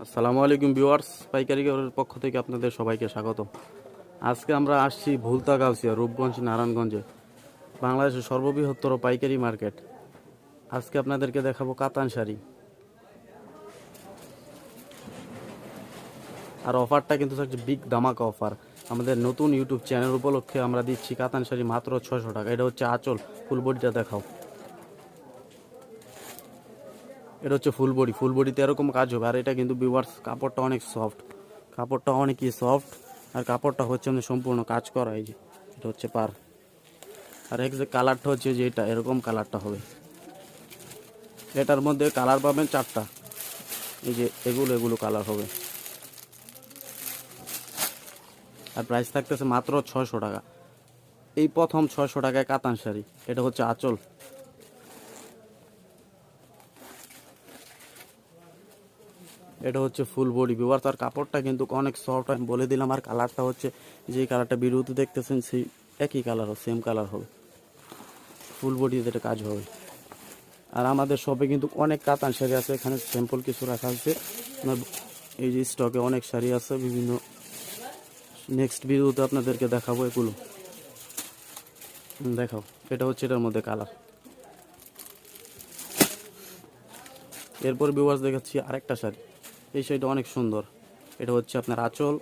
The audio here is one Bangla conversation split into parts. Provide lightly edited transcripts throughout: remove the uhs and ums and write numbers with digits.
আসসালামু আলাইকুম ভিউয়ার্স, পাইকারি ঘরের পক্ষ থেকে আপনাদের সবাইকে স্বাগত। আজকে আমরা আসছি ভুলতা গাউসিয়া, রূপগঞ্জ, নারায়ণগঞ্জে, বাংলাদেশের সর্ববৃহত্তর পাইকারি মার্কেট। আজকে আপনাদেরকে দেখাবো কাতান শাড়ি। আর অফারটা কিন্তু থাকছে বিগ ধামাকা অফার। আমাদের নতুন ইউটিউব চ্যানেল উপলক্ষে আমরা দিচ্ছি কাতান শাড়ি মাত্র 600 টাকা। এটা হচ্ছে আঁচল, ফুল বডিটা দেখাও। এটা হচ্ছে ফুল বডি, ফুল বডিতে এরকম কাজ হবে। আর এটা কিন্তু ভিউয়ার্স কাপড়টা অনেক সফট, কাপড়টা অনেকই সফট। আর কাপড়টা হচ্ছে আমাদের সম্পূর্ণ কাজ করা। এই যে এটা হচ্ছে পার। আর এক যে কালারটা হচ্ছে যে এটা এরকম কালারটা হবে। এটার মধ্যে কালার পাবেন 4টা। এই যে এগুলো কালার হবে। আর প্রাইস থাকতেছে মাত্র 600 টাকা। এই প্রথম 600 টাকায় কাতান শাড়ি। এটা হচ্ছে আঁচল। এটা হচ্ছে ফুল বডি ভিউয়ার্স। আর কাপড়টা কিন্তু অনেক সফট, আমি বলে দিলাম। আর কালারটা হচ্ছে যে কালারটা ভিডিওতে দেখতেছেন সেই একই কালার, সেম কালার হবে। ফুল বডিতে এটা কাজ হবে। আর আমাদের শপে কিন্তু অনেক কাতান শাড়ি আছে, এখানে স্যাম্পল কিছু রাখা আছে। এই যে স্টকে অনেক শাড়ি আছে বিভিন্ন। নেক্সট ভিডিওতে আপনাদেরকে দেখাবো এগুলো। দেখাও, এটা হচ্ছে এটার মধ্যে কালার। এরপর ভিউয়ার্স দেখাচ্ছি আরেকটা শাড়ি। এই শাড়িটা অনেক সুন্দর। এটা হচ্ছে আপনার আঁচল।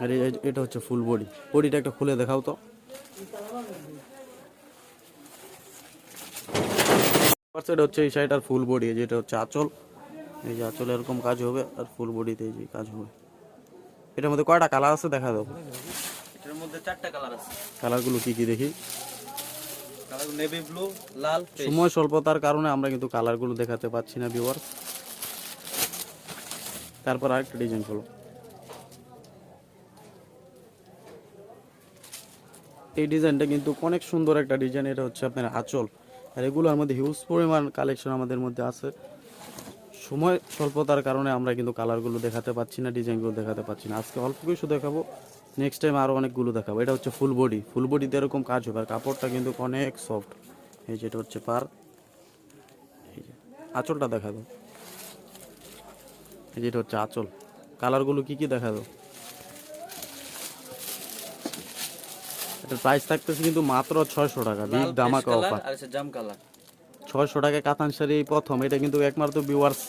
আর এটা হচ্ছে ফুল বডি। বডিটা একটা খুলে দেখাও তো। এটা হচ্ছে এই শাড়িটার ফুল বডি, যেটা হচ্ছে আঁচল। এই যে আঁচল এরকম কাজ হবে, আর ফুল বডিতে এই যে কাজ হবে। এটার মধ্যে কয়টা কালার আছে দেখা দাও। এটার মধ্যে 4টা কালার আছে। কালারগুলো কি কি দেখি। কালার নেভি ব্লু, লাল, সময় স্বল্পতার কারণে আমরা কিন্তু কালারগুলো দেখাতে পাচ্ছি না ভিউয়ার্স। তারপর আরেকটা ডিজাইন হলো। এই ডিজাইনটা কিন্তু অনেক সুন্দর একটা ডিজাইন। এটা হচ্ছে আপনার আঁচল। আর এগুলোর মধ্যে হিউজ পরিমাণ কালেকশন আমাদের মধ্যে আছে। সময় স্বল্পতার কারণে আমরা কিন্তু কালারগুলো দেখাতে পাচ্ছি না, ডিজাইনগুলো দেখাতে পাচ্ছি না। আজকে অল্প কিছু দেখাবো, নেক্সট টাইম আরও অনেকগুলো দেখাবো। এটা হচ্ছে ফুল বডি, ফুল বডিতে এরকম কাজ হবে। আর কাপড়টা কিন্তু অনেক সফট। এই যেটা হচ্ছে পার। এই যে আঁচলটা দেখা দাও। এই যেটা হচ্ছে আঁচল। কালারগুলো কি কি দেখা দাও। এটার প্রাইস থাকতেছে কিন্তু মাত্র 600 টাকা, বিগ ধামাকা অফার। আর আছে জাম কালার। 600 টাকায় কাতান শাড়ি এই প্রথম। এটা কিন্তু একমাত্র ভিউয়ার্স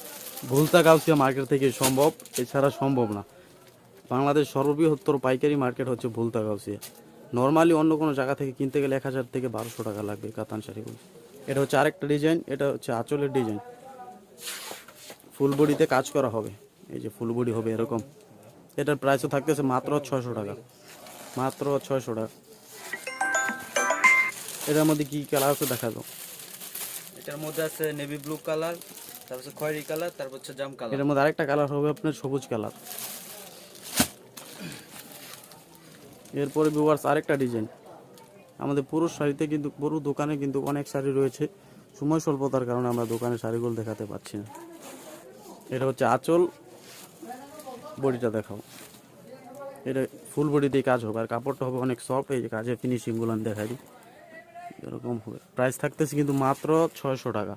ভুলতা গাউসিয়া মার্কেট থেকে সম্ভব, এছাড়া সম্ভব না। বাংলাদেশ সর্ববৃহত্তর পাইকারি মার্কেট হচ্ছে ভুলতা গাউসিয়া। নর্মালি অন্য কোনো জায়গা থেকে কিনতে গেলে 1000 থেকে 1200 টাকা লাগবে কাতান শাড়িগুলো। এটা হচ্ছে আরেকটা ডিজাইন। এটা হচ্ছে আঁচলের ডিজাইন, ফুল বডিতে কাজ করা হবে। এই যে ফুল বডি হবে এরকম। এটার প্রাইসও থাকতেছে মাত্র 600 টাকা, মাত্র 600 টাকা। এটার মধ্যে কি কালার আছে দেখা দাও। এটার মধ্যে আছে নেভি ব্লু কালার, তারপর হচ্ছে খয়েরি কালার, তারপর হচ্ছে জাম কালার। এটার মধ্যে আরেকটা কালার হবে আপনার সবুজ কালার। এরপরে ভিউয়ার্স আরেকটা ডিজাইন। আমাদের পুরো শাড়িতে কিন্তু, পুরো দোকানে কিন্তু অনেক শাড়ি রয়েছে। সময় স্বল্পতার কারণে আমরা দোকানে শাড়িগুলো দেখাতে পাচ্ছি না। এটা হচ্ছে আঁচল, বডিটা দেখাও। এটা ফুল বডিতেই কাজ হবে। আর কাপড়টা হবে অনেক সফট। এই যে কাজের ফিনিশিংগুলো আমি দেখাই দিই, এরকম হবে। প্রাইস থাকতেছে কিন্তু মাত্র 600 টাকা,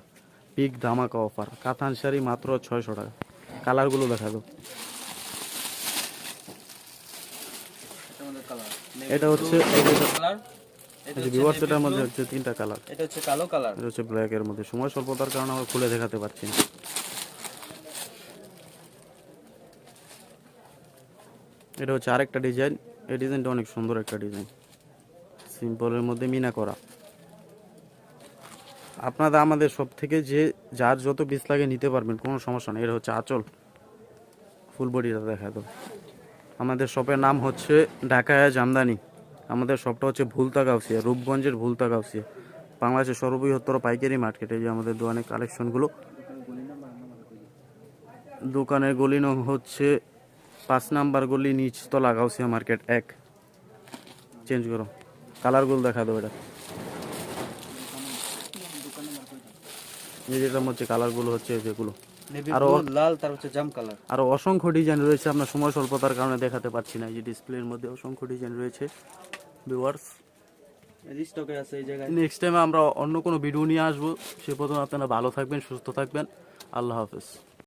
বিগ ধামাকা অফার। কাতান শাড়ি মাত্র 600 টাকা। কালারগুলো দেখা দাও। এটার মধ্যে কালার এটা হচ্ছে কালার, ভিউয়ার্স, এটার মধ্যে হচ্ছে 3টা কালার। এটা হচ্ছে কালো কালার। এটা হচ্ছে ব্ল্যাক এর মধ্যে। সময় স্বল্পতার কারণে আমরা খুলে দেখাতে পারছি না। এটা হচ্ছে আরেকটা ডিজাইন। এই ডিজাইনটা অনেক সুন্দর একটা ডিজাইন, সিম্পলের মধ্যে মিনা করা। আপনারা আমাদের সব থেকে যে যার যত পিস লাগে নিতে পারবেন, কোনো সমস্যা নেই। এটা হচ্ছে আঁচল, ফুল বডিটা দেখা দাও। আমাদের শপের নাম হচ্ছে ঢাকায়া জামদানি। আমাদের শপটা হচ্ছে ভুলতা গাউসিয়া, রূপগঞ্জের ভুলতা গাউসিয়া, বাংলাদেশের সর্ববৃহত্তর পাইকারি মার্কেট। এই যে আমাদের দোকানের কালেকশনগুলো। দোকানের গলি নং হচ্ছে 5 নাম্বার গলি, নিচতলা, গাউসিয়া মার্কেট 1। চেঞ্জ করো, কালারগুলো দেখা দাও। এটা যেটার মধ্যে কালারগুলো হচ্ছে যেগুলো। নেভি আরো ব্লু, লাল, তারপর হচ্ছে জাম কালার। আরো অসংখ্য ডিজাইন রয়েছে, আপনার সময় স্বল্পতার কারণে দেখাতে পাচ্ছি না। এই যে ডিসপ্লের মধ্যে অসংখ্য ডিজাইন রয়েছে ভিউয়ার্স। স্টকে আছে এই জায়গায়। নেক্সট টাইমে আমরা অন্য কোনো ভিডিও নিয়ে আসবো। সে পর্যন্ত আপনারা ভালো থাকবেন, সুস্থ থাকবেন। আল্লাহ হাফেজ।